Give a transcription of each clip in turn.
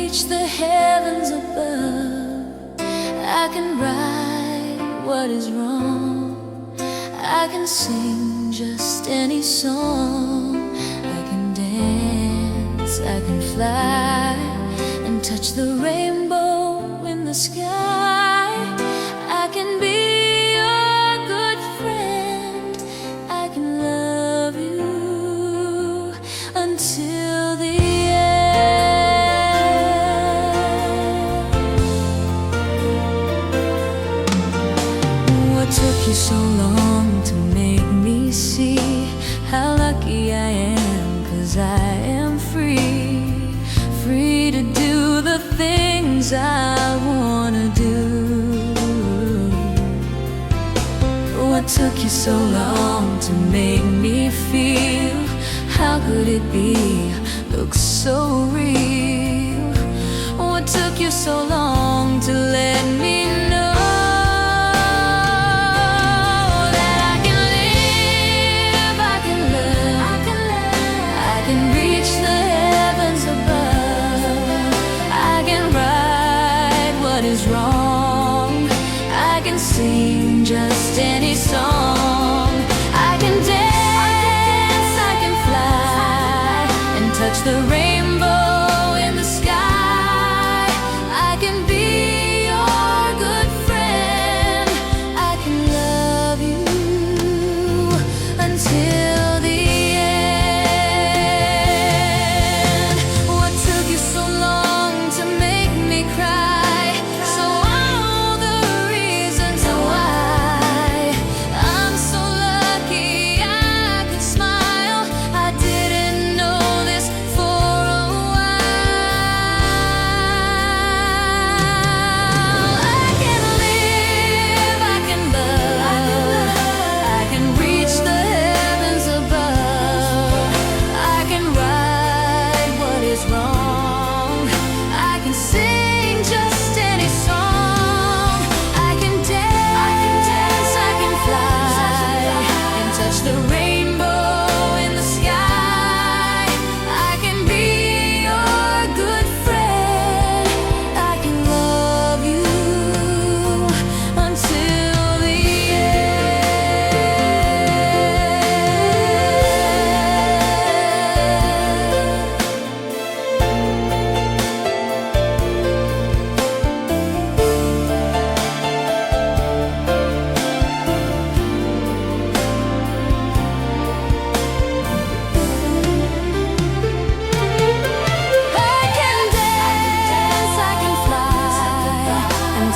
reach the heavens above. I can right what is wrong. I can sing just any song. I can dance, I can fly, and touch the rainbow in the sky. I can be your good friend. I can love you until the took you so long to make me see how lucky I am, 'cause I am free, free to do the things I wanna do. What took you so long to make me feel? How could it be? Looks so real. What took you so long to let me know is wrong? I can sing just any song. I can dance, I can fly, and touch the rainbow in the sky. I can be your good friend. I can love you until the end. What took you so long to make me cry?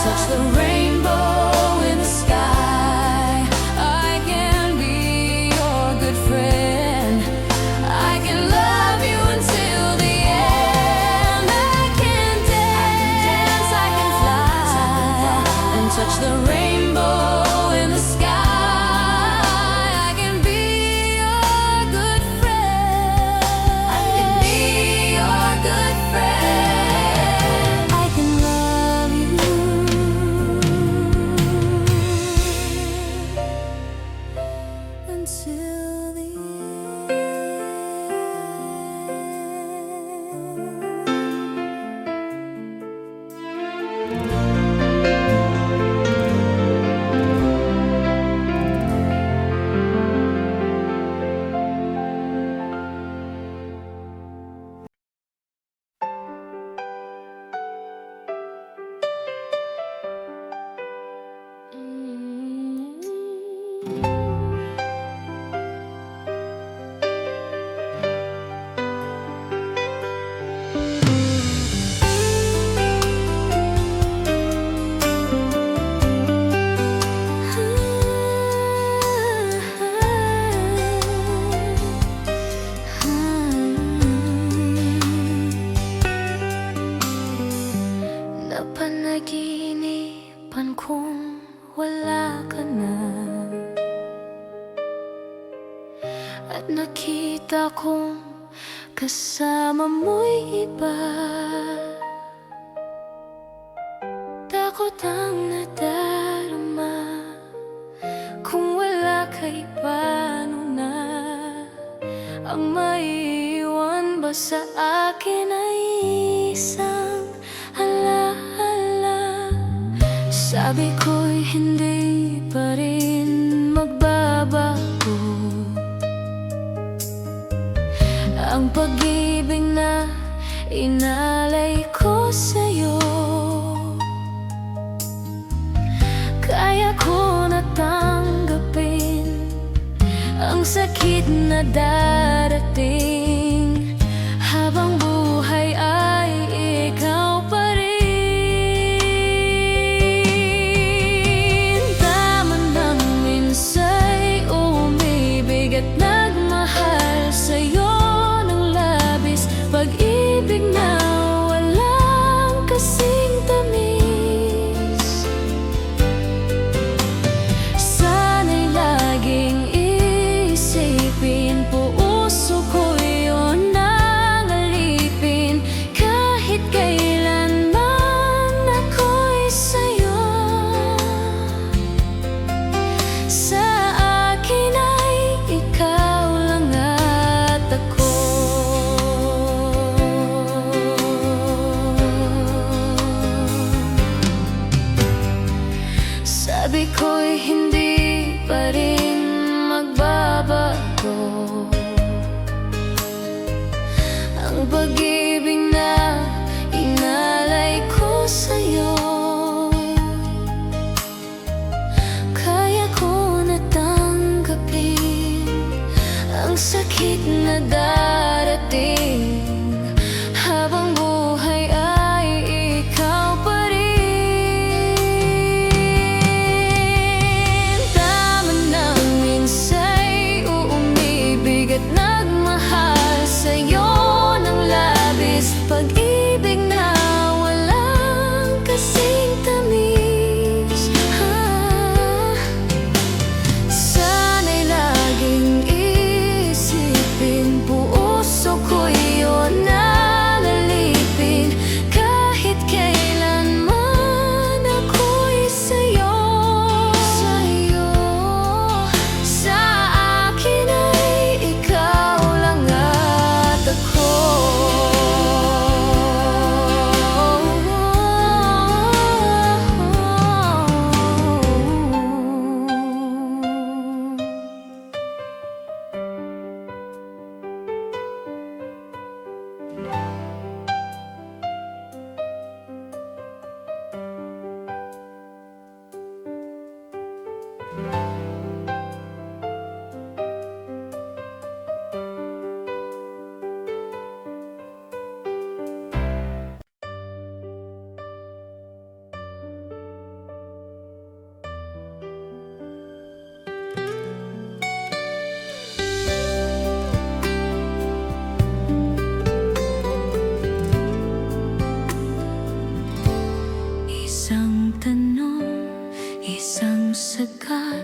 Touch the rainbow in the sky. I can be your good friend. I can love you until the end. I can dance, I can fly, and touch the rainbow in the sky. I can be your good friend. I can be your good friend. I can love you until the napanaginipan kong wala ka na, at nakita kong kasama mo'y iba. Takot ang nadarama, kung wala ka'y paano na ang maiiwan ba sa akin ay isang Sabi ko'y hindi pa rin magbabago ang pag-ibig na inalay ko sa'yo. Kaya ko natanggapin ang sakit na darating, habang buhay ay ikaw pa rin. Tama nang minsa'y umibig at nagmahal sa'yo ng labis, pag-ibig na walang kasing tamis. Sana'y laging isipin, puso ko yun ang alipin, kahit kailanman ako'y sa'yo. Sa akin ay ikaw lang at ako. Sabi ko'y hindi pa rin magbabago ang pag-ibig na inalay ko sa'yo. Kaya ko natanggapin ang sakit na darating, habang buhay ay ikaw pa rin. Tama nang minsa'y umibig at nagmahal sa'yo ng labis, pag-ibig na walang kasing tamis. Sana'y laging isipin, puso ko yun ang alipin, kahit kailanman ako'y sa'yo. Sa akin ay ikaw lang at ako. Isang tanong, isang sagat,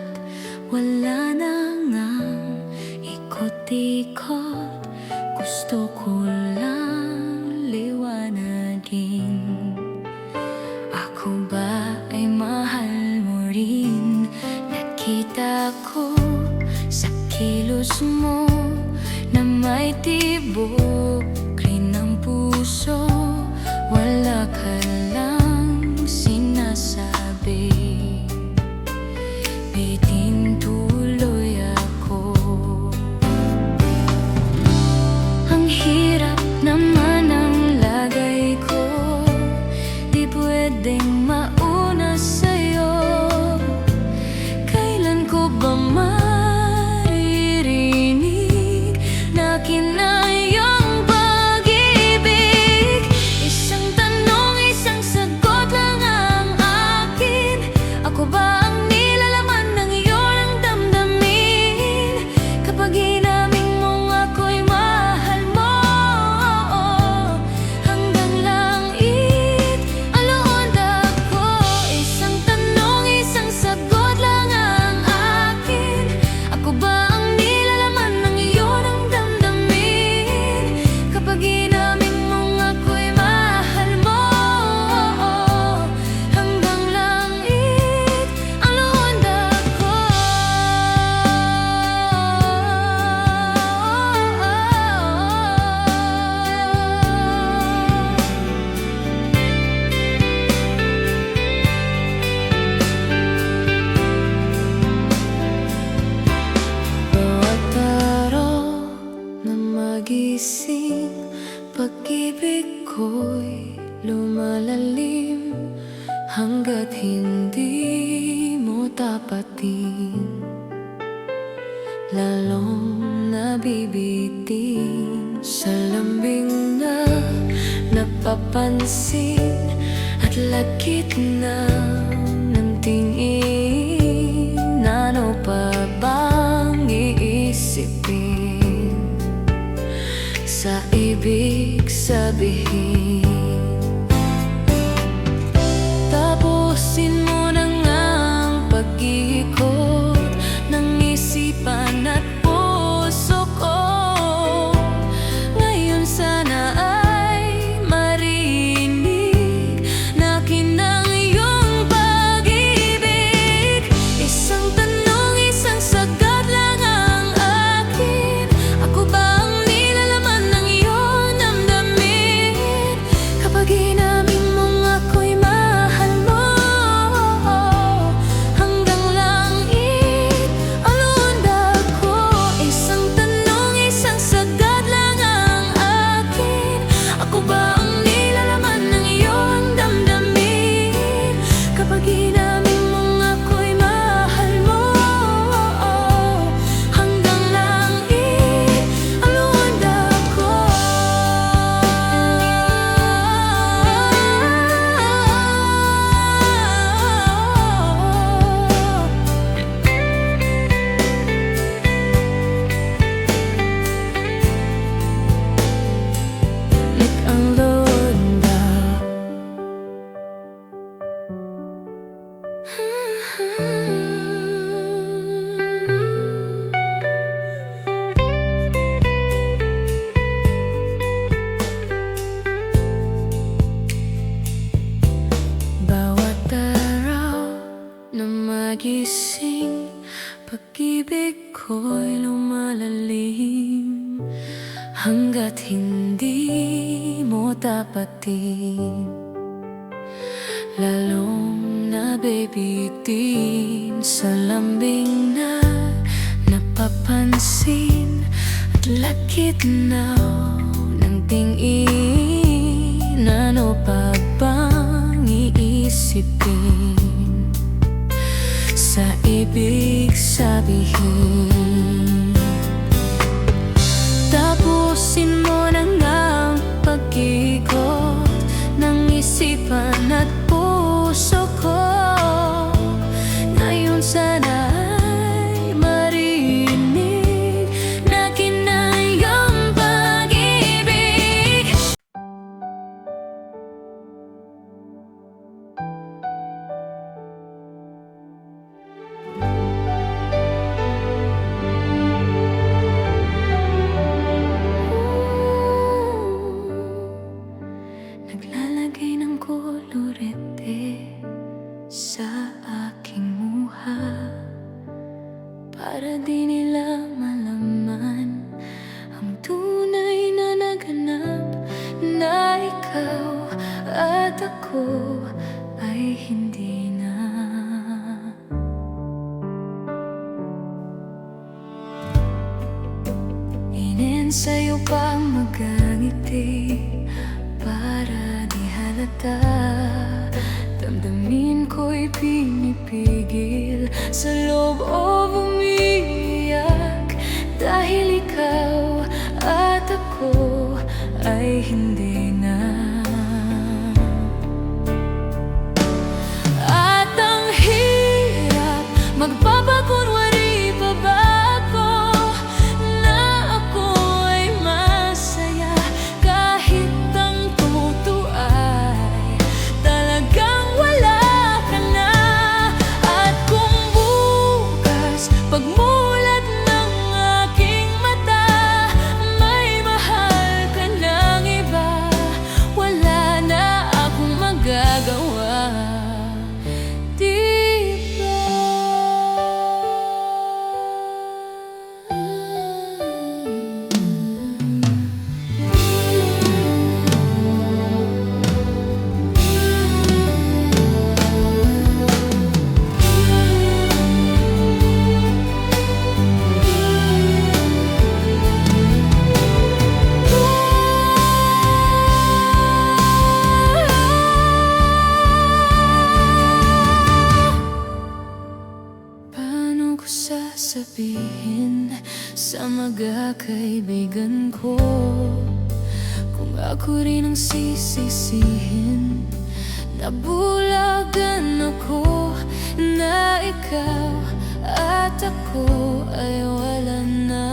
wala na ngang ikot-ikot. Gusto ko lang liwanagin, ako ba ay mahal mo rin? Nakita ko sa kilos mo na may tibok rin ang puso, wala ka lang sinasabi, bitin tuloy ako. Ang hirap naman ang lagay ko, di pwedeng mauna sa'yo. Kailan ko ba maririnig na kinayang lumalalim hanggat hindi mo tapatin, lalong nabibitin sa lambing na napapansin at lagkit na ng tingin. Ano pa bang iisipin sa ibig sabihin? Tapusin mo na ngang pag-iikot ng isipan at puso ko. Ngayon sana ay marinig na kinang iyong pag-ibig. Isang tanong, isang sagot lang ang akin. Ako ba ang nilalaman ng iyong damdamin? Kapag inamin mong ako'y mahal mo, hanggang langit ang lundag ko. Isang tanong, isang sagot lang ang akin. Ako ba ang nilalaman ng iyong damdamin? Kapag inamin mong ako'y mahal mo, hanggang langit ang lundag ko. Lik ang lundag. Bawat araw na magising, pag-ibig ko'y lumalalim hanggat hindi mo tapatin, lalong nabibitin sa lambing na napapansin at lagkit na ng tingin. Ano pa bang iisipin sa ibig sabihin? Tapusin mo na ngang pag-ikot ng isipan at puso ko. Ngayon sana ay marinig na kinayang pag-ibig. Naglalagay ng kolorete sa aking muha para di nila malaman ang tunay na naganap, na ikaw at ako ay hindi na. Inensayo pang magangiti para di halata. Damdamin ko'y pinipigil sa loob o umiiyak, dahil ikaw at ako ay hindi na. At ang hirap magpapakunwari pa ba ako na ako ay masaya, kahit ang totoo ay talagang wala ka na. At kung bukas sisisihin sa magkakaibigan ko? Kung ako rin ang sisisihin, nabulagan ako na ikaw at ako ay wala na.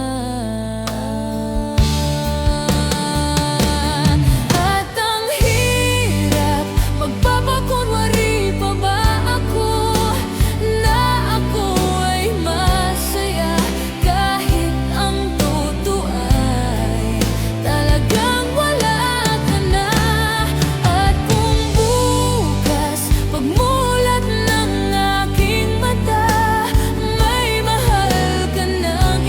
At ang hirap, magpapakunwari pa ba ako na ako ay masaya, kahit ang totoo ay talagang wala ka na. At kung bukas pagmulat ng aking mata, may mahal ka ng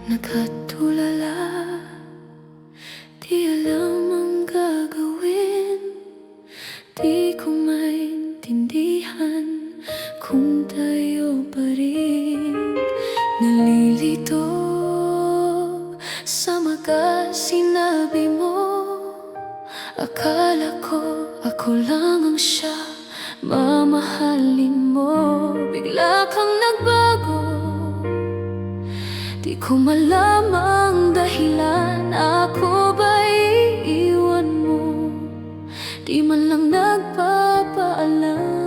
Nakatulala, di alam ang gagawin. Di ko maintindihan kung tayo pa rin. Nalilito sa mga sinabi mo. Akala ko ako lang ang siya mamahalin mo. Bigla kang nagbago, di ko malamang dahilan. Ako ba iiwan mo? Di man lang nagpapaalam.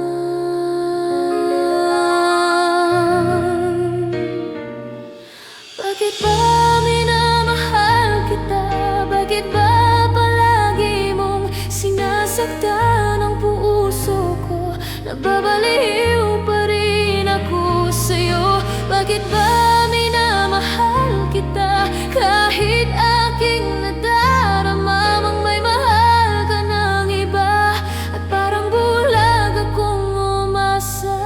Bakit ba minamahal kita? Bakit ba palagi mong sinasaktan ang puso ko? Nababaliw pa rin ako sa'yo. Bakit ba minamahal kita kahit aking nadarama mang may mahal ka ng iba? At parang bulag akong umasa.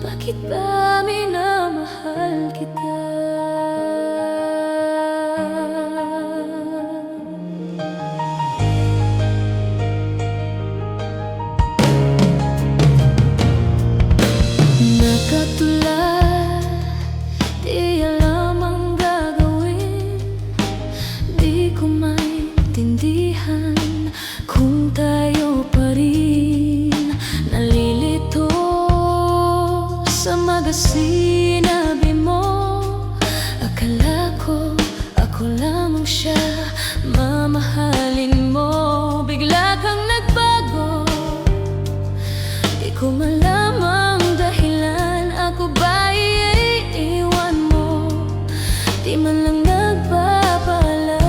Bakit ba minamahal kita? Nakatulad, di alam ang gagawin. Di ko maintindihan kung tayo pa rin. Nalilito sa mga sinabi mo. Akala ko ako lamang siya mamahalin mo. Bigla kang nagbago, di ko malamang dahilan. Ako ba iiwan mo? Di man lang nagpapaalam.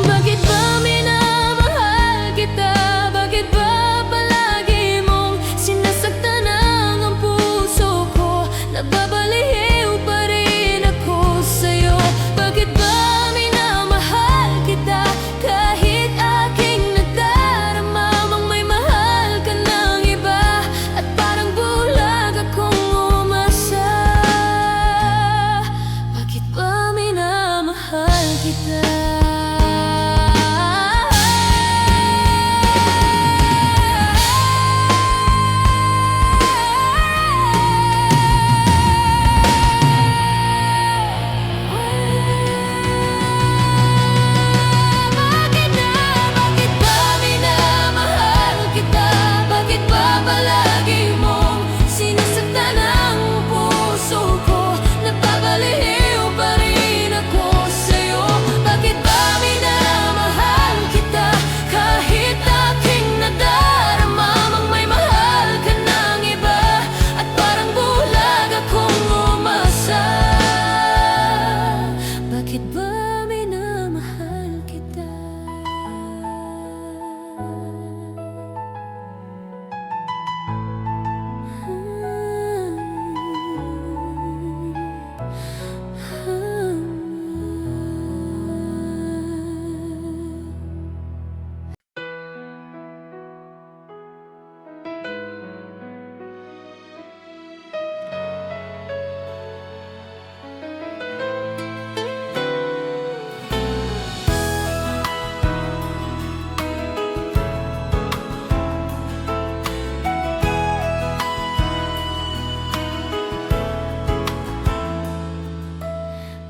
Bakit ba minamahal kita? Bakit ba palagi mong sinasaktan ang puso ko? Nababaliw pa rin ako sa'yo. Bakit ba minamahal kita kahit aking nadarama mang may mahal ka ng iba? At parang bulag akong umasa. Bakit ba minamahal kita? Bakit ba minamahal kita? Bakit ba palagi mong sinasaktan ang puso ko? Nababaliw pa rin ako sa'yo. Bakit ba minamahal kita kahit aking nadarama mang may mahal ka ng iba? At parang bulag akong umasa. Bakit ba minamahal kita?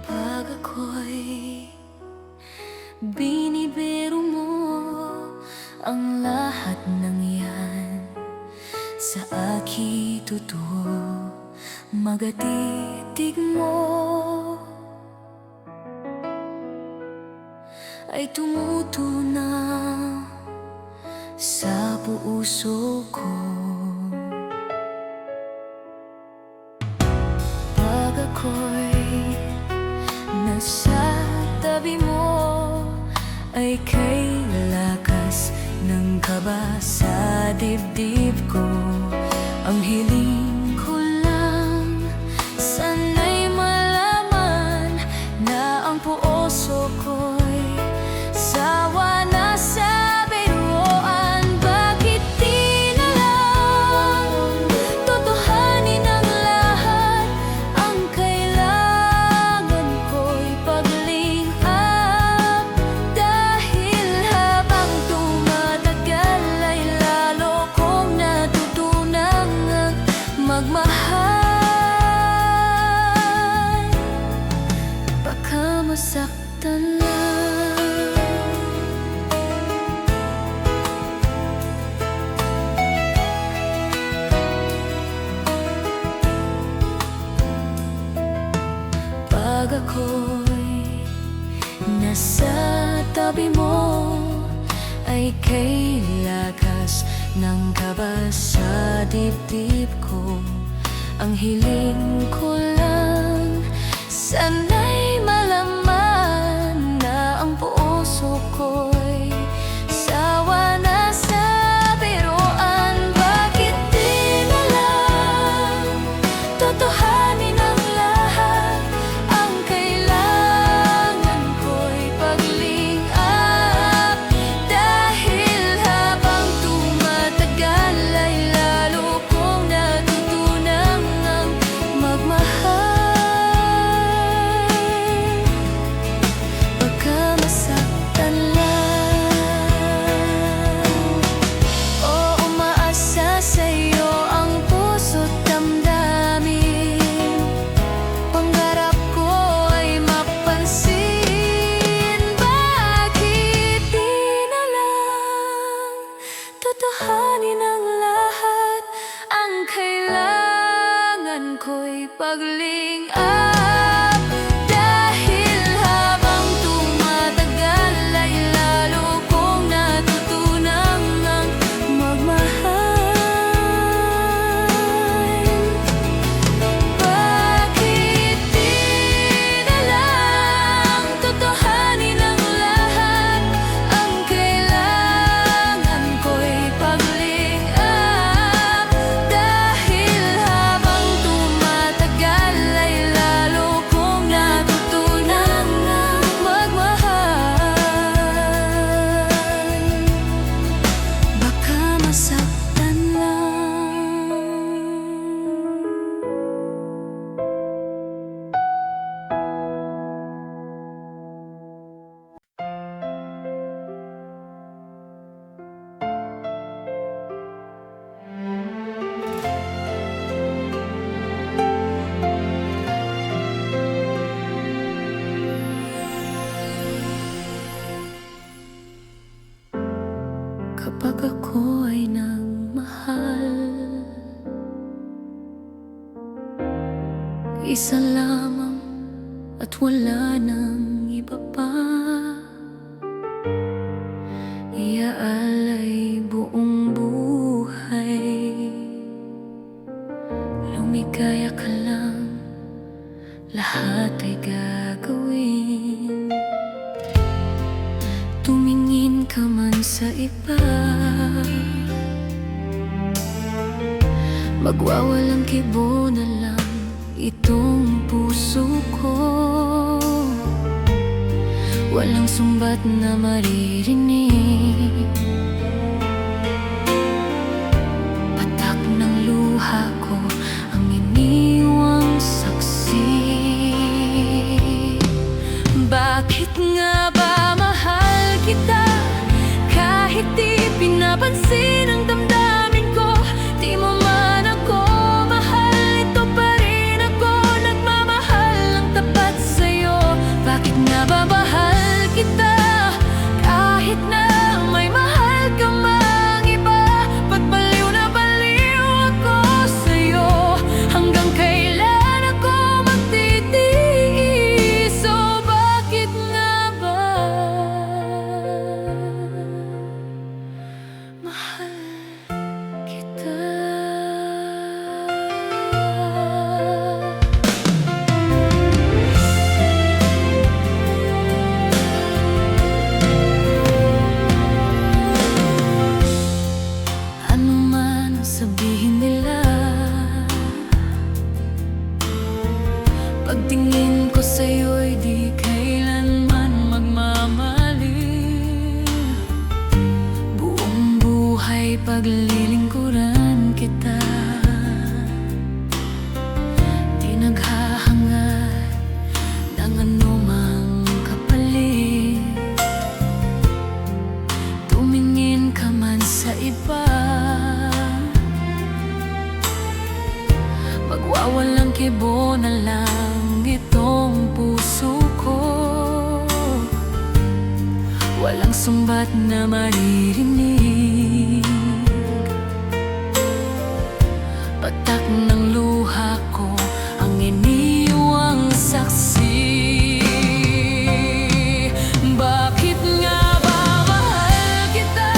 Pag ako'y binibiro mo ang lahat ng yan, sa aking totoo magatitig mo ay tumutunaw sa puso ko. Pag ako'y nasa tabi mo ay kay lakas ng kaba sa dibdib ko. Ang hiling ko lang sana'y malaman na ang puso ko'y sawa na sa biruan. Bakit di na lang kay lakas ng kaba sa dibdib ko. Ang hiling ko lang, sana'y malaman na ang puso ko'y sawa na sa biruan. Bakit di na lang totohanin ang lahat? Ang kailangan ko'y paglingap, dahil habang tumatagal ay lalo kong natutunang ang magmahal. Baka masaktan lang o umaasa sa'yo ang puso't damdamin. Pangarap ko ay mapansin. Bakit di na lang totohanin ang lahat? Ang kailangan ko'y paglingap, dahil habang tumatagal ay lalo kong natutunang ang magmahal. Bakit di na lang totohanin ang lahat? Ang kailangan ko'y paglingap, dahil habang tumatagal ay lalo kong natutunang ang magmahal. Baka masaktan lang. Kapag ako ay nagmahal, isa lamang at wala nang iba pa. Iaalay buong buhay, lumigaya ka lang, lahat ay gagawin. Tumingin ka man sa iba, magwawalang kibo na lang itong puso ko. Walang sumbat na maririnig, patak ng luha ko ang iniwang saksi. Bakit nga ba mahal kita kahit di pinapansin ang damdamin ko? Di mo man ako mahal, ito pa rin ako nagmamahal ng tapat sa'yo. Bakit nga ba mahal kita kahit na may mahal ka mang iba? Ba't baliw na baliw ako sa'yo? Hanggang kailan ako magtitiis? So bakit nga ba mahal kita? Ano man ang sabihin nila, pagtingin ko sa'yo'y di kailanman magmamali. Buong buhay paglilingkuran kita, di naghahangad ng anumang kapalit. Tumingin ka man sa iba, magwawalang kibo na lang itong puso ko. Walang sumbat na maririnig, patak ng luha ko ang iniwang saksi. Bakit nga ba mahal kita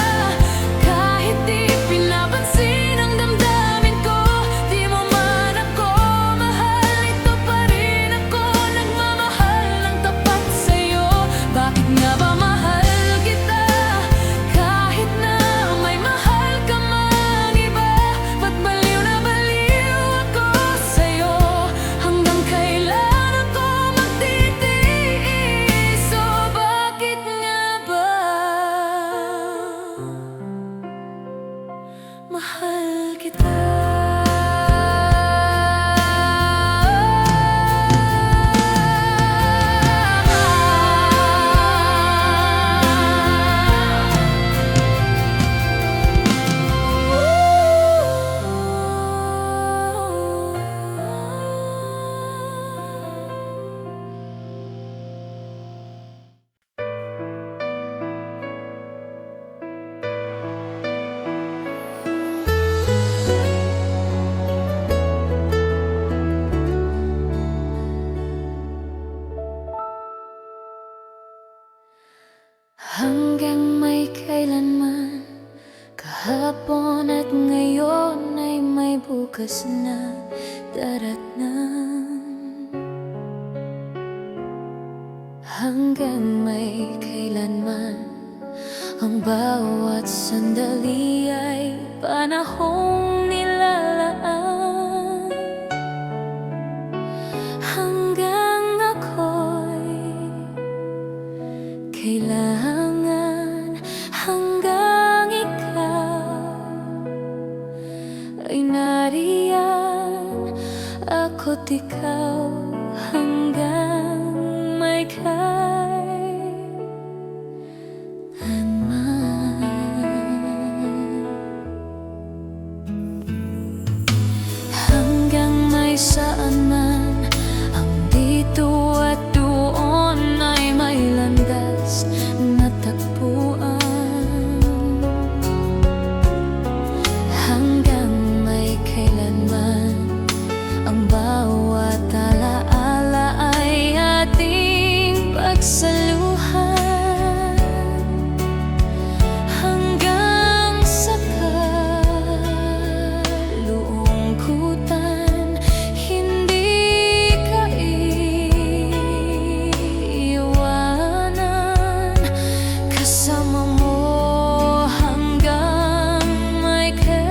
mahal kita. Hanggang may kailanman, kahapon at ngayon ay may bukas na daratnan. Hanggang may kailanman, ang bawat sandali ay panahong nilalaan. Hanggang ako'y kailangan, hanggang ikaw ay nariyan, ako't ikaw hanggang may kailanman. Hanggang may saan man, ang dito at doon ay may landas na tagpuan. Hanggang may kailanman, ang bawat alaala ay ating pagsaluhan. Hanggang sa kalungkutan, hindi ka iiwanan. Kasama mo hanggang may kailanman.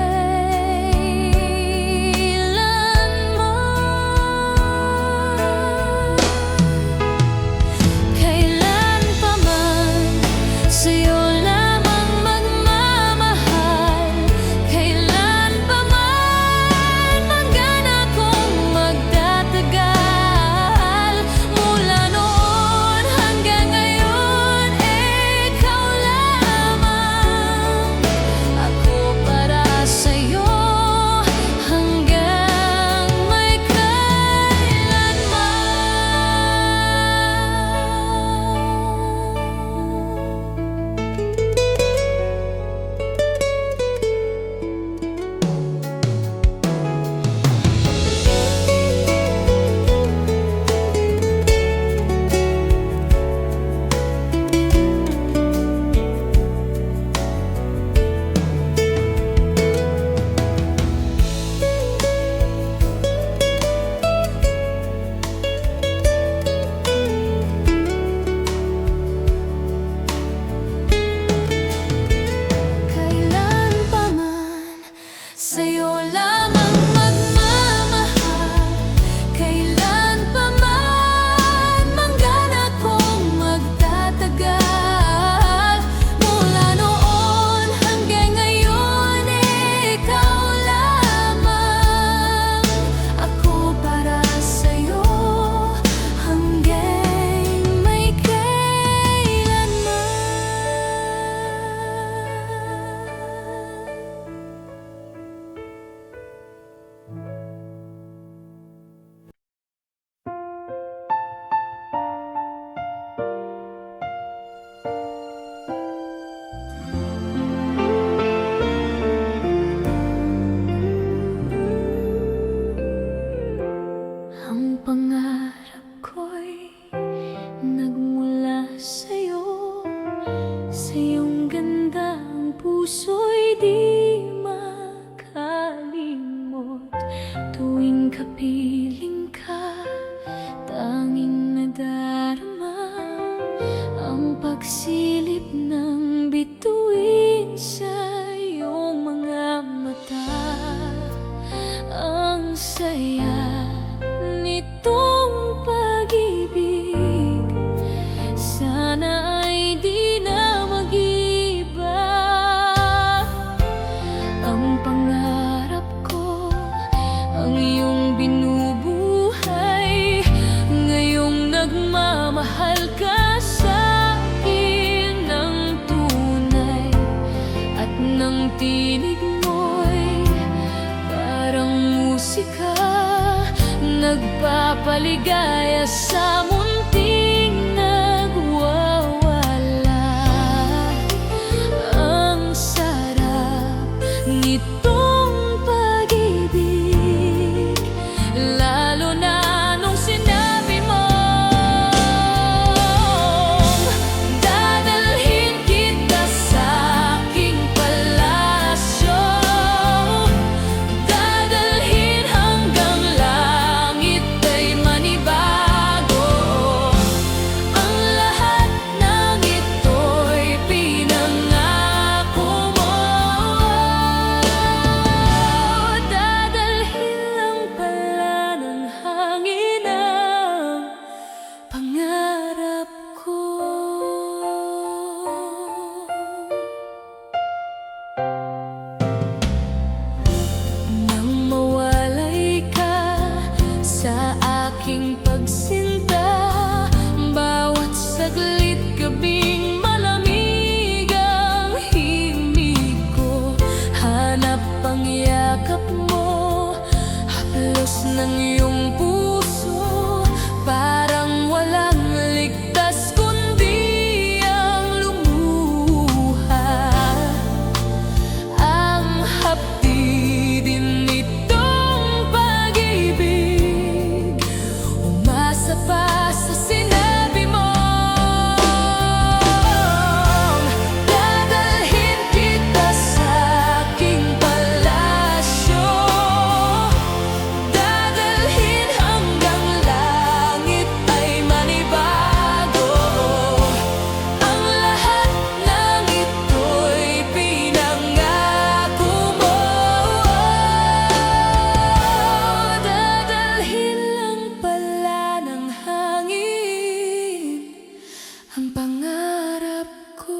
Kailan pa man, sa'yo lamang magmamahal. Kailan pa man, hanggang akong magtatagal. Mula noon hanggang ngayon, ikaw lamang. Ako para sa'yo hanggang may kailan pa man, sa'yo lamang magmamahal. Kailan pa man, hanggang akong magtatagal. Mula noon hanggang ngayon, ikaw lamang. Ako para sa'yo hanggang may kailanman. Ang pangarap ko'y nagmula sa'yo. Sa iyong ganda ang puso'y di makalimot. Tuwing kapiling ka, tanging nadarama ang pagsilip ng bituin sa iyong mga mata. Ang saya nitong pag-ibig, sana ay di na mag-iba. ang pangarap ko, ang iyong binubuhay. Ngayong nagmamahal ka sa akin ng tunay, at ng tinig mo'y parang musika, nagpapaligaya sa munting nagwawala. Ang sarap nitong pag-ibig, lalo na nung sinabi mo dadalhin kita sa aking palasyo, dadalhin hanggang langit ay manibago. Ang lahat ng ito'y pinangako mo. Dadalhin lang pala ng hangin ang pangarap ko. Nang mawalay ka sa aking pagsinta, bawat saglit gabing malamig ang himig ko. Hanap ang yakap mo, haplos ng iyong puso, parang walang ligtas kundi ang lumuha. Ang hapdi din nitong pag-ibig, umasa pa sa sinabi mo. Dadalhin kita sa aking palasyo, dadalhin hanggang langit ay manibago. Ang lahat ng ito'y pinangako mo. Dadalhin lang pala ng hangin ang pangarap ko.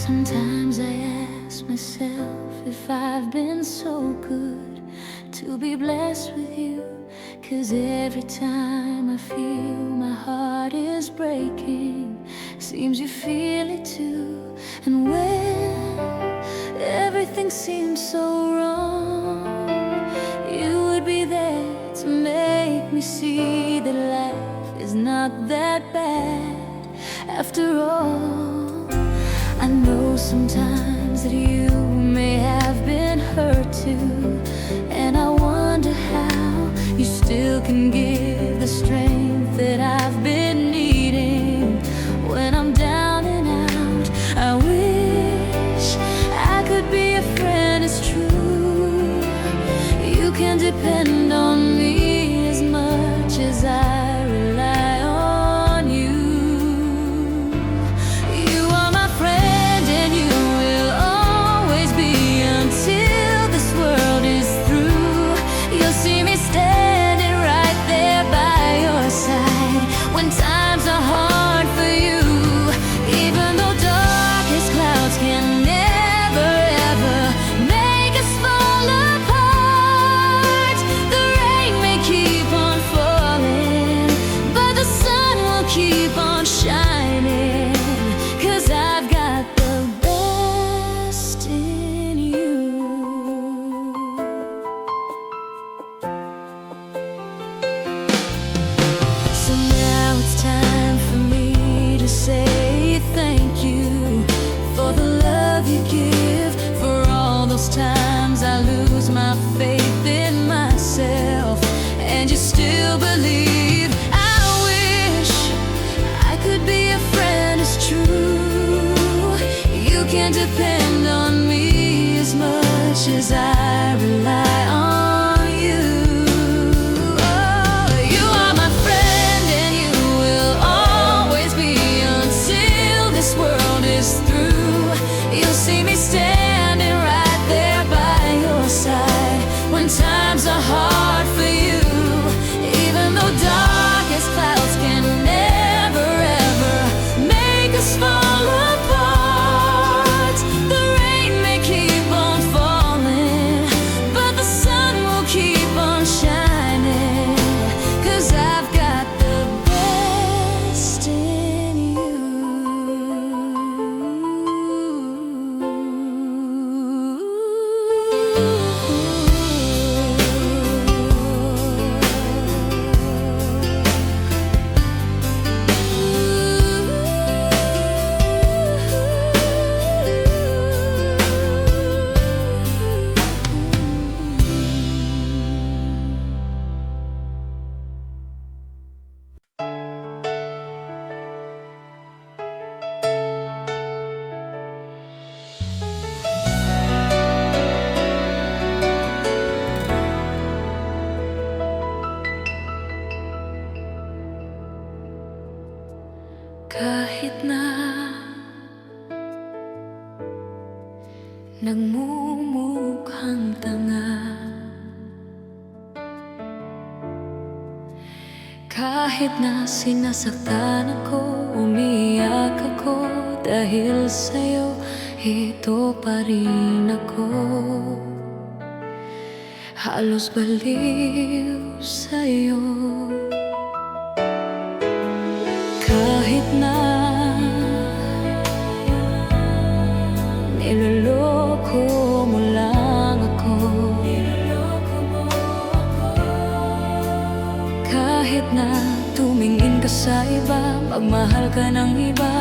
Sometimes I ask myself if I've been so good to be blessed with you, 'cause every time I feel my heart is breaking, seems you feel it too. And when everything seems so wrong, you would be there to make me see that life is not that bad after all. I know sometimes that you may have been hurt too, and I wonder how you still can give the strength that I've been needing when I'm down and out. I wish I could be a friend, it's true. You can depend on me as much as I rely on you. You are my friend, and you will always be until this world is through. You'll see me standing right there by your side when times are hard for you. Even though darkest clouds can never ever make us fall apart, the rain may keep on falling, but the sun will keep on shining, 'cause I've got the best in you. So now it's time for me to say thank you for the love you give, for all those times I lose my faith in myself and you still believe. I wish I could be a friend, it's true. You can depend on me as much as I rely on you. Kahit na nagmumukhang tanga, kahit na sinasaktan ako, umiyak ako, dahil sa'yo, ito pa rin ako. Halos baliw sa'yo. Kahit na niloloko mo lang ako, kahit na tumingin ka sa iba, magmahal ka ng iba,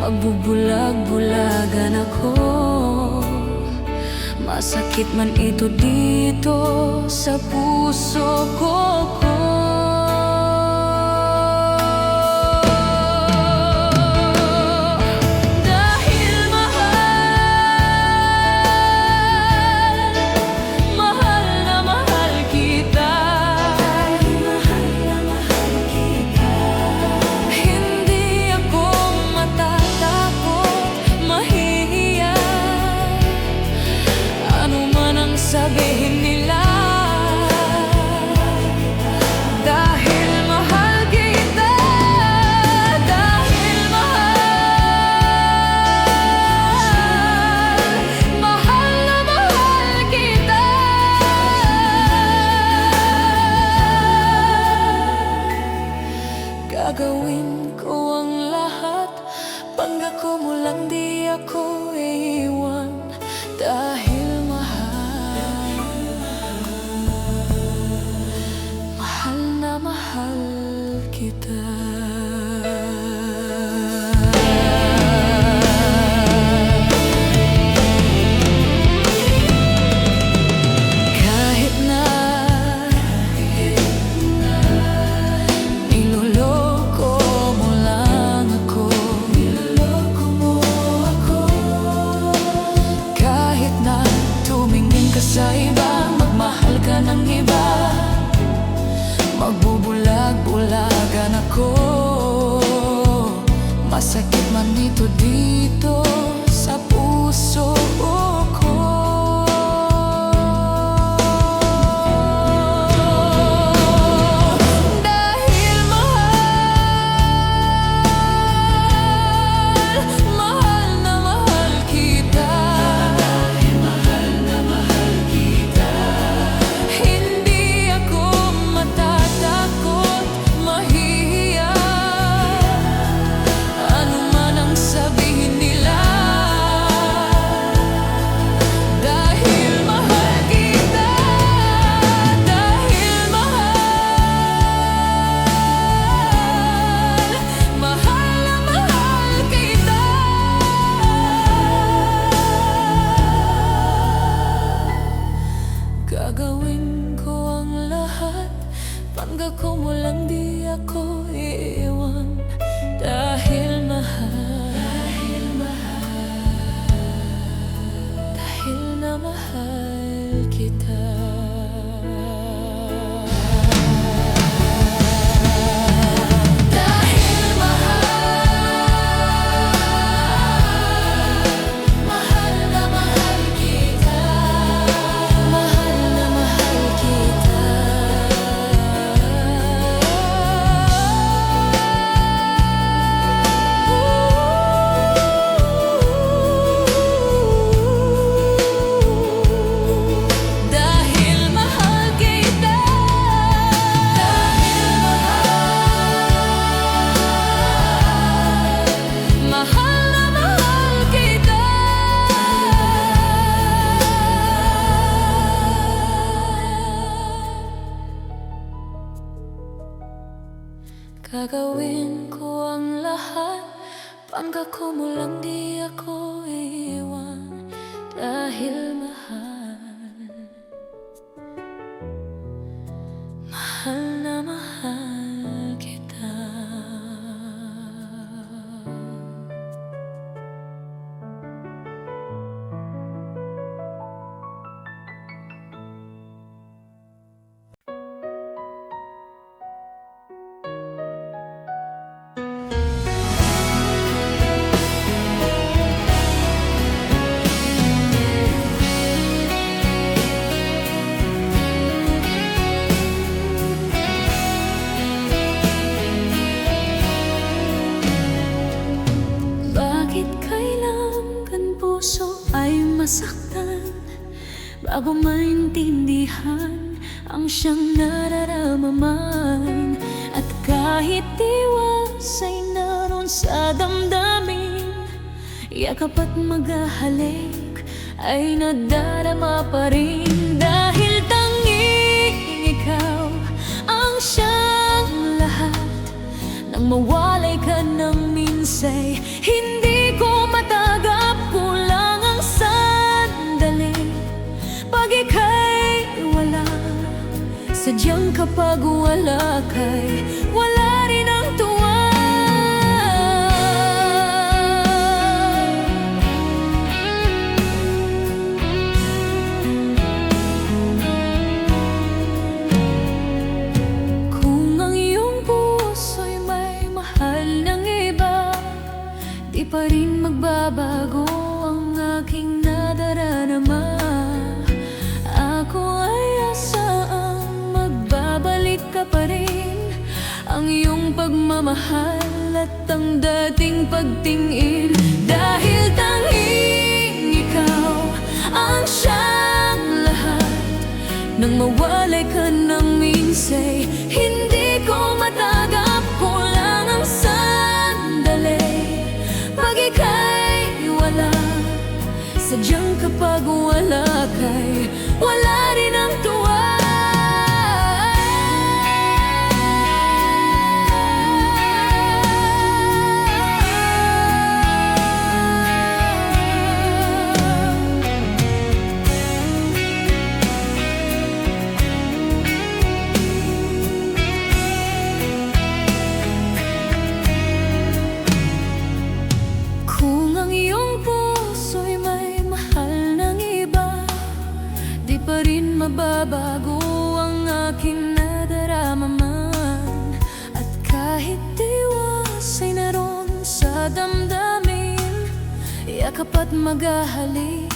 magbubulag-bulagan ako. Masakit man ito dito sa puso ko. Sabihin nila, dahil mahal kita, dahil mahal na mahal kita. Gagawin ko ang lahat, pangako mo lang di ako iiwan, dahil mahal kita. Kahit na niloloko mo lang ako, kahit na tumingin ka sa iba, magmahal ka ng iba, magbubulag-bulagan ako. Masakit man ito dito sa puso ko. Dahil mahal na mahal kita, dahil mahal na mahal kita. Hindi ako matatakot, mahihiya, ano man ang sabihin nila, dahil mahal kita, dahil mahal na mahal kita. Gagawin ko ang lahat, pangako mo lang di ako iiwan, dahil dahil na mahal kita. Dahil mahal na mahal kita, mahal na mahal kita. Dahil mahal kita, dahil mahal na mahal kita. Gagawin ko ang lahat, pangako mo lang di ako iiwan, dahil mahal na mahal kita. bago maintindihan ang siyang nararamdaman. At kahit iwas ay naroon sa damdamin, yakap at maghahalik ay nadarama pa rin. Dahil tanging ikaw ang siyang lahat, nang mawalay ka ng minsay, hindi ko matagap, kulang ang sandali. Pag ika'y wala, sadyang kapag wala ka'y wala rin ang tuwa. Di pa rin magbabago ang aking nadarama. Ako ay asaang magbabalik ka pa rin. Ang iyong pagmamahal at ang dating pagtingin. Dahil tanging ikaw ang siyang lahat, nang mawalay ka ng minsay, hindi ko matagap, kulang ang sandali. Pag ika'y wala, sadyang kapag wala ka'y wala rin ang tuwa. Mababago ang aking nadaramaman. At kahit iwas ay naroon sa damdamin, yakap at maghahalik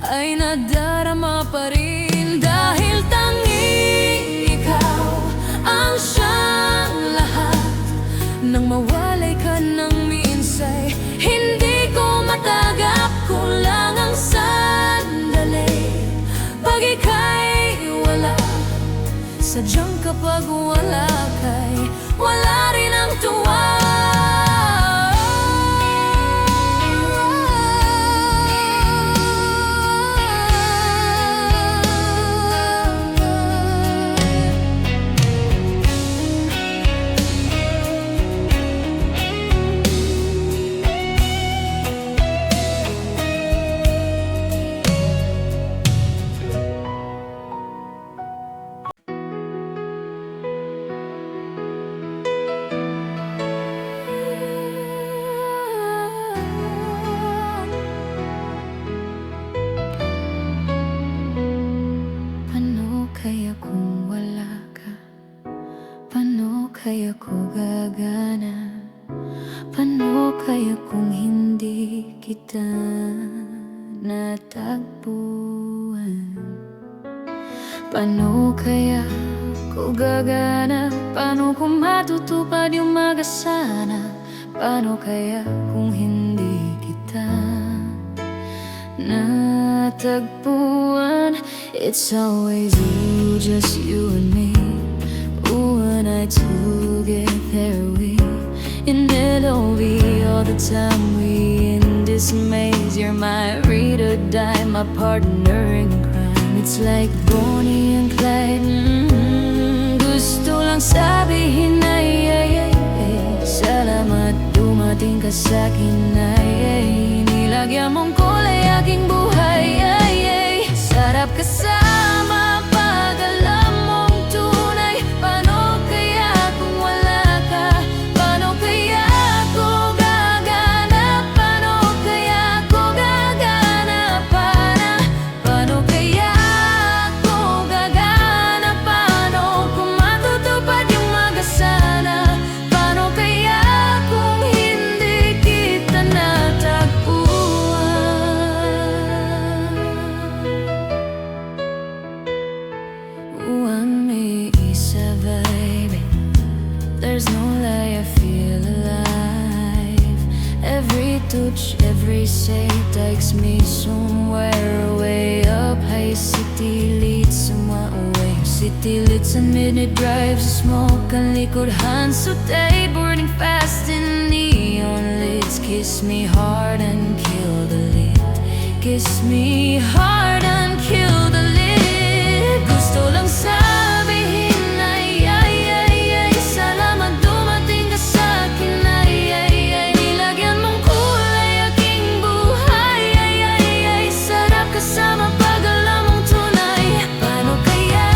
ay nadarama pa rin. Dahil tanging ikaw ang siyang lahat, nang mawalay ka ng minsay, hindi ko matagap, kulang ang sandali. Pag ika'y wala, sadyang kapag wala ka'y wala rin ang tuwa. Kaya kung wala ka, paano kaya ko gagana? Paano kaya kung hindi kita natagpuan? Paano kaya ko gagana? Paano kung matutupad yung magasana? Paano kaya kung hindi kita natagpuan? It's always you, just you and me. Ooh, and I together we in LOV all the time. We in this maze. You're my read or die, my partner in crime. It's like Bonnie and Clyde. Gusto lang sabihin ay, salamat dumating ka sa'kin ay, nilagyan mong kulay aking buhay ay. Sarap kasama pag alam mong tunay. Paano kaya kung wala ka? Paano kaya ako gagana? Paano kaya ako gagana? Paano kaya ako gagana? touch, every say takes me somewhere way up high. City leads somewhere away. City leads and midnight drives, smoke and liquid hands so day burning fast in neon lights. Kiss me hard and kill the lit. Kiss me hard and kill the lit. Gusto lang sabihin ay ay ay ay, salamat dumating ka sa'kin ay ay ay. Nilagyan mong kulay aking buhay ay ay ay. Sarap kasama pag alam mong tunay. Paano kaya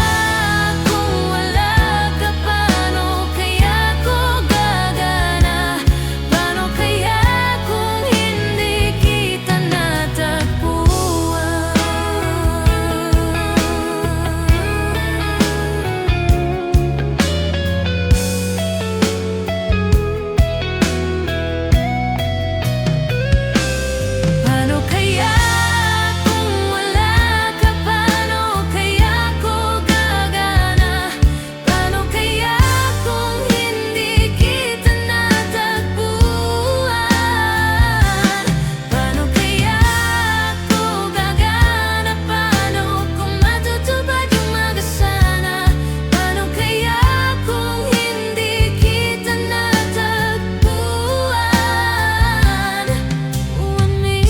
kung wala ka? Paano kaya ko gagana? Paano kaya kung hindi kita natagpuan? Paano kaya kung wala ka? Paano kaya ko gagana? Paano kaya kung hindi kita natagpuan? Paano kaya ko gagana? Paano kung matutupad yung magasana? Paano kaya kung hindi kita natagpuan? When we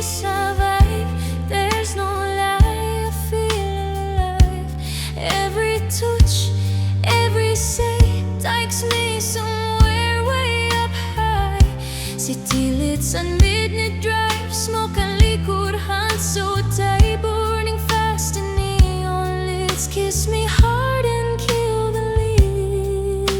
survive, there's no lie, I feel alive. Every touch, every say takes me somewhere way up high. City lights and midnight drive, smoke and liquid hands so tight, burning fast in neon lights. Kiss me hard and kill the lead.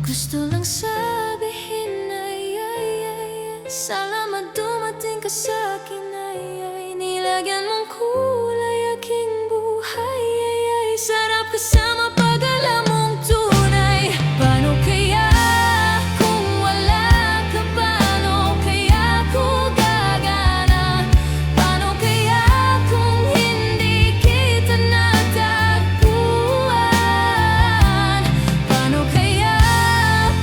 Gusto lang sabihin ay ay ay, salamat dumating ka sa'kin ay ay. Nilagyan mong kulay aking buhay ay ay. Sarap kasama pag alam mong tunay. Paano kaya kung wala ka? Paano kaya ko gagana? Paano kaya kung hindi kita natagpuan? Paano kaya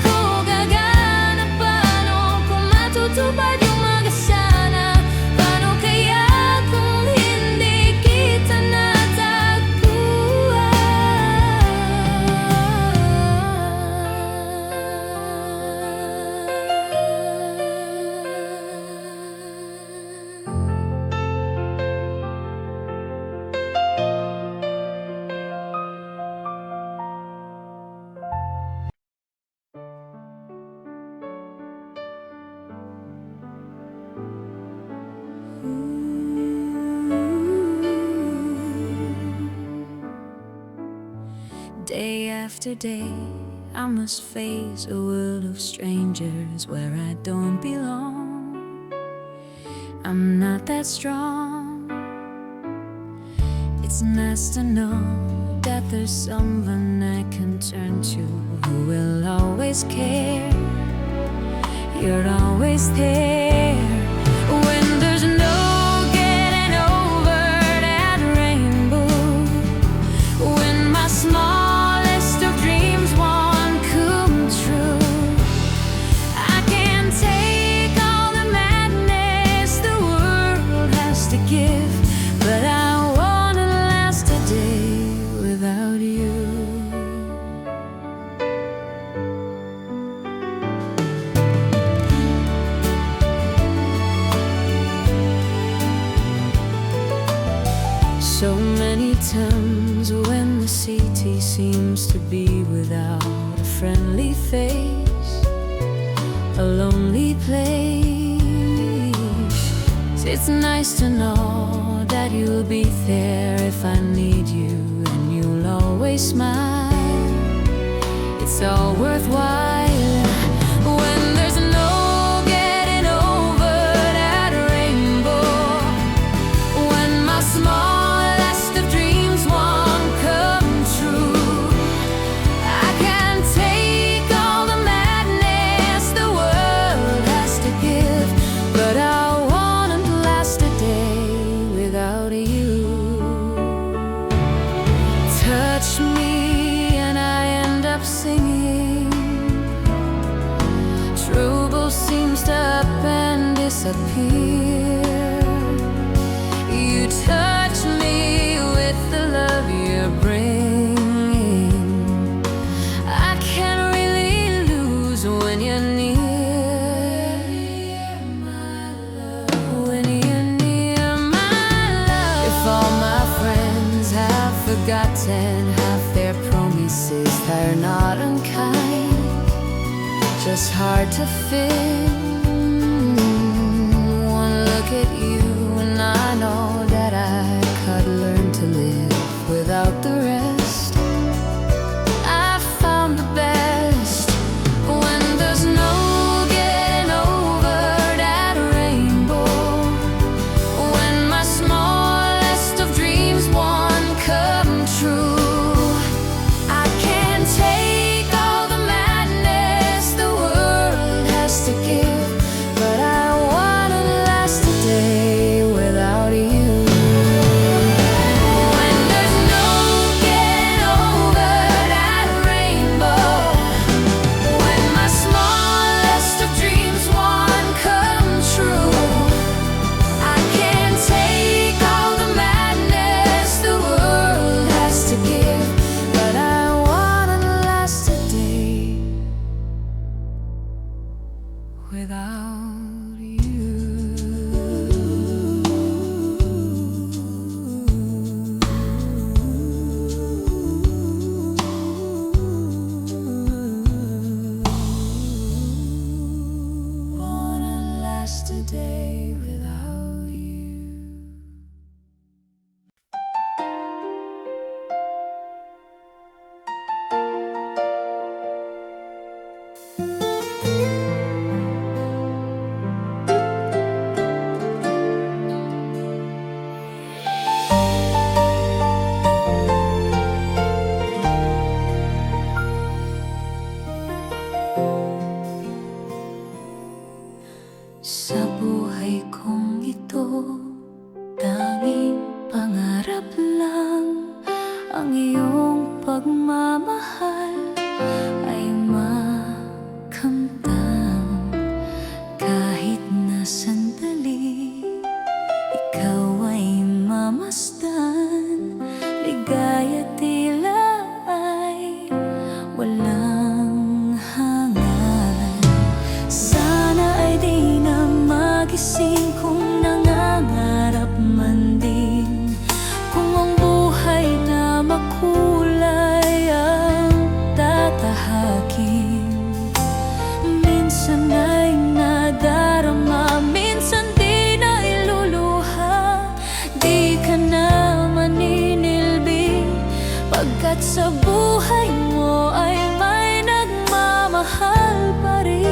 ko gagana? Paano kung matutupad yung magasana? Paano kaya kung hindi kita natagpuan? Day after day, I must face a world of strangers where I don't belong. I'm not that strong. It's nice to know that there's someone I can turn to who will always care. You're always there when there's no getting over that rainbow. When my smallest of dreams won't come true, I can take all the madness the world has to give, but I wanna last a day without you. So many times when the city seems to be without a friendly face, a lonely place, it's nice to know that you'll be there if I need you, and you'll always smile. It's all worthwhile when there's no getting over that rainbow. When my smallest of dreams won't come true, I can take all the madness the world has to give, but I won't last a day without you. Touch me and I end up singing. disappear. You touch me with the love you're bringing. I can't really lose when you're near. When you're near, my love. If all my friends have forgotten half their promises, they're not unkind, just hard to fit. One look at you and I know that I could learn to live without the rest. I found the best when there's no getting over that rainbow. When my smallest of dreams won't come true. I can't take all the madness the world has to give, but I wanna last a day without you. When there's no getting over that rainbow. When my smallest of dreams won't come true. I can't take all the madness the world has to give, but I wanna last a day without you. Wanna last a day without you. Sa buhay kong ito, tanging pangarap lang ang iyong pagmamahal ay makamtan. Kahit na sandali, ikaw ay mamasdan. Ligaya tila ay walang hanggan. Sana ay di na magising kung nangangarap man din. Kung ang buhay na makulay ang tatahakin. Minsan ay nadarama, minsan di na iluluha. Di ka na maninilbi, pagkat sa buhay mo ay may nagmamahal pa rin.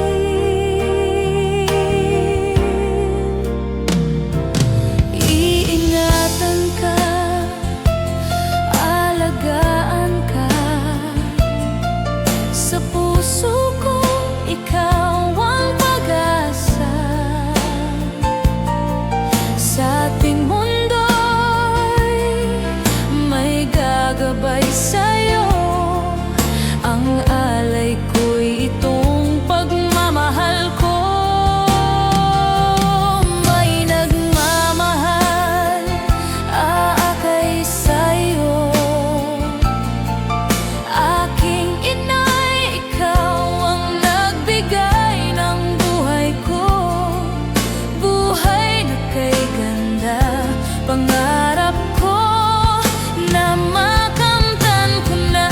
Iingatan ka, alagaan ka. Sa puso ko, ikaw ang pag-asa. Sa ating mundo'y may gagabay sa'yo. Ang alay ko'y itong pagmamahal ko. May nagmamahal, aakay sa'yo. Aking inay, ikaw ang nagbigay ng buhay ko. Buhay na kay ganda, pangarap ko na makamtan ko na.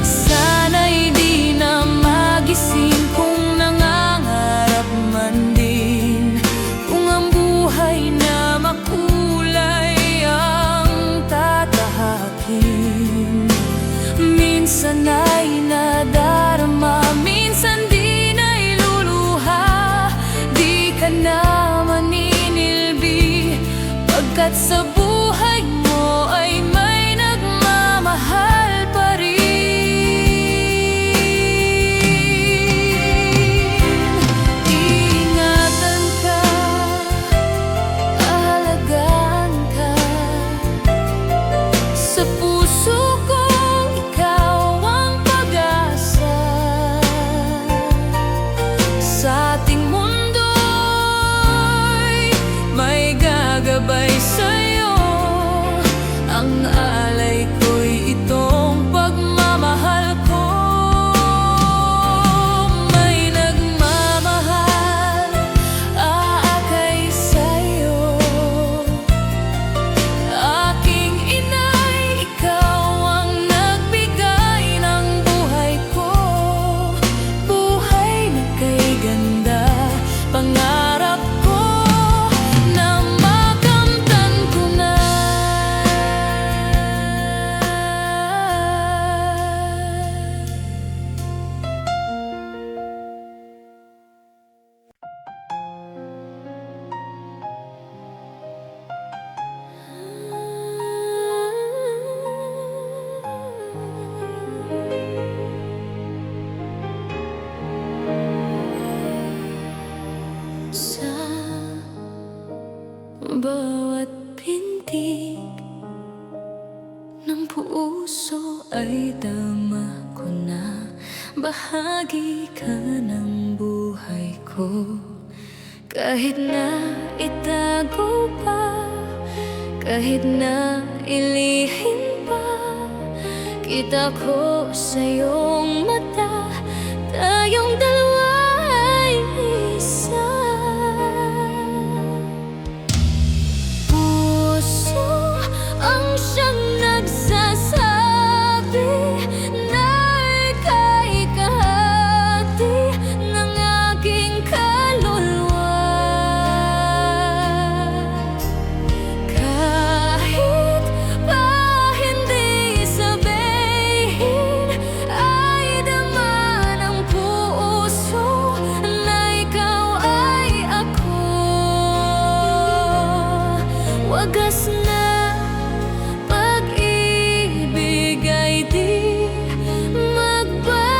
Sana'y di na magising kung nangangarap man din. Kung ang buhay na makulay ang tatahakin. Minsan ay nadarama, minsan di na iluluha. Di ka na maninilbi, pagkat sa buhay mo ay may nagmamahal pa rin. Iingatan ka, alagaan ka. Sa puso ko, ikaw ang pag-asa. Bawat pintig ng puso ay dama ko na. Bahagi ka ng buhay ko. Kahit na itago pa, kahit na ilihim pa, kita ko sa iyong mata. Tayong dalawa ay isa. Puso ang siyang nagsasabi na ika'y kahati ng aking kaluluwa. Kahit pa hindi sabihin, ay dama ng puso na ikaw ay ako. Wagas na pag-ibig ay di magbabago.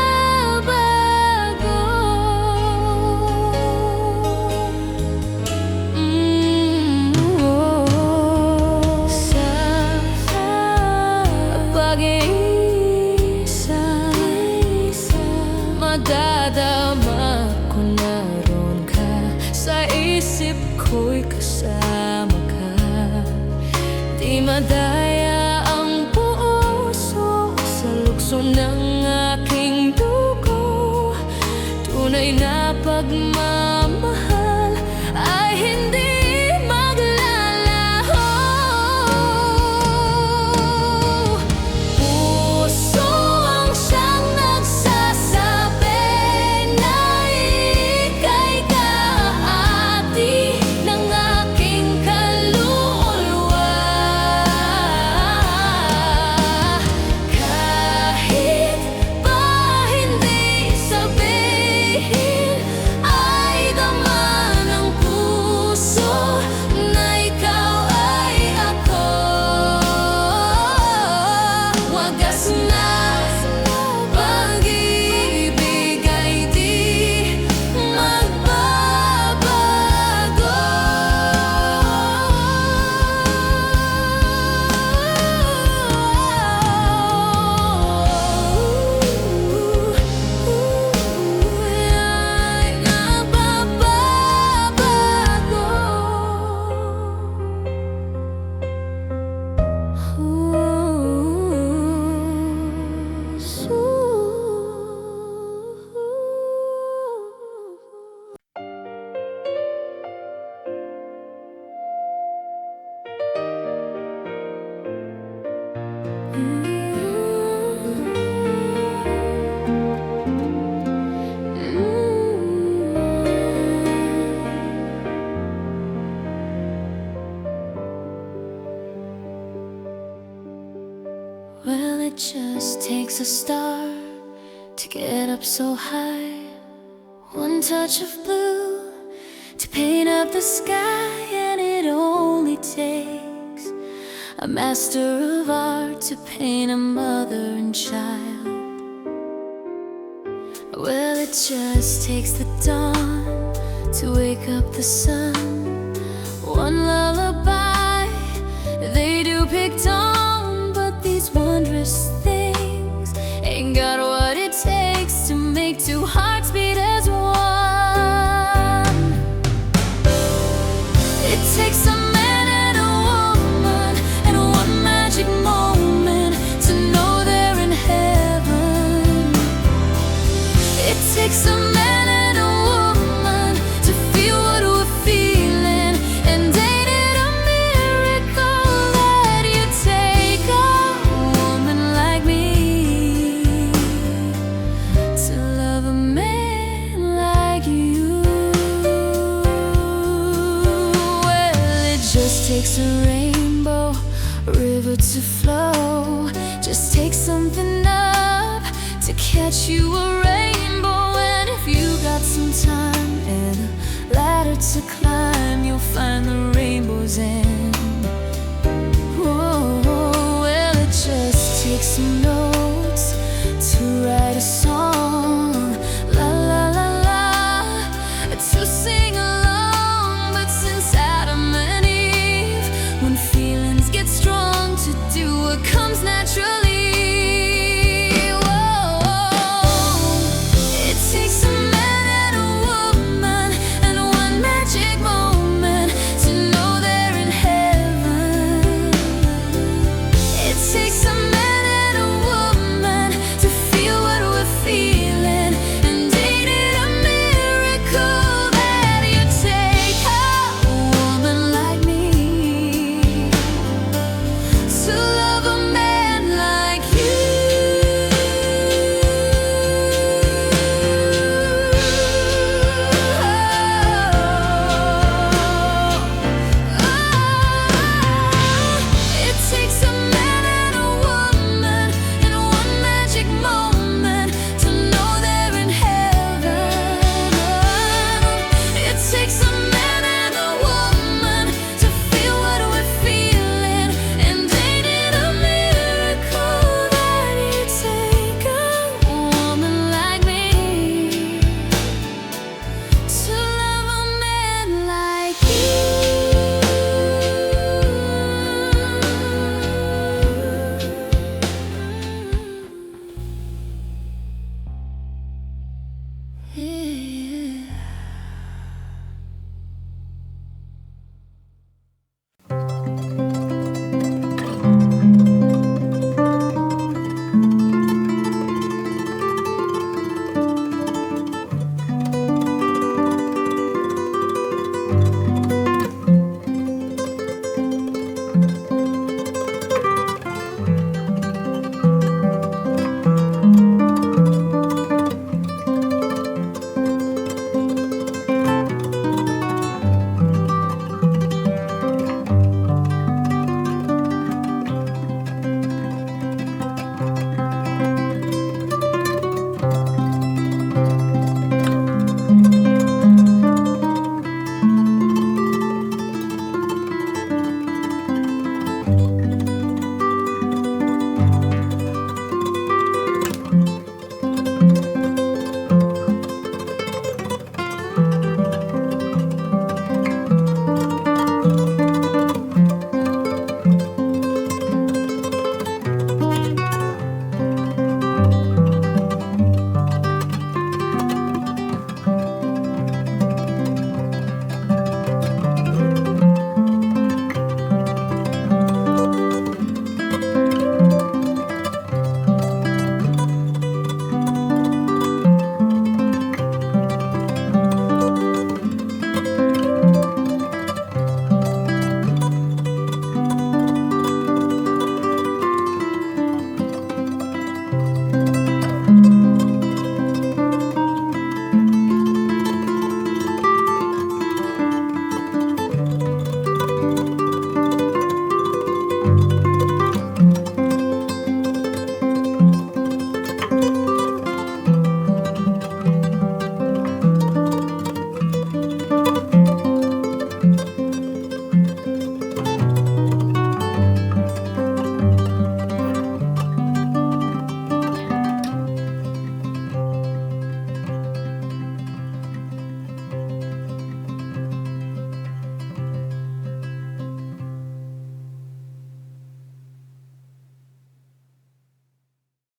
Sa pag-iisa, madadama ko na ron ka. Sa isip ko'y kasama ka. Di madaya ang puso sa lukso ng aking dugo. Tunay na pagmamahal ay hindi maglalaho. Puso ang siyang nagsasabi na ika'y kahati ng aking kaluluwa. Kahit pa hindi sabihin, ay dama ng puso na ikaw ay ako. Wagas na pag-ibig ay di magbabago. Ay Well, it just takes a star to get up so high. One touch of blue to paint up the sky, and it only takes a master of art to paint a mother and child. Well, it just takes the dawn to wake up the sun. One lullaby, they do pick dawn, but these wondrous things ain't got what it takes to make two hearts beat as one. It takes a man and a woman and one magic moment to know they're in heaven. It takes a man and a woman to feel what we're feeling, and ain't it a miracle that you take a woman like me to love a man like you. Well, it just takes a rainbow, a river to flow. Just take something up to catch you a rainbow. And if you got some time and a ladder to climb,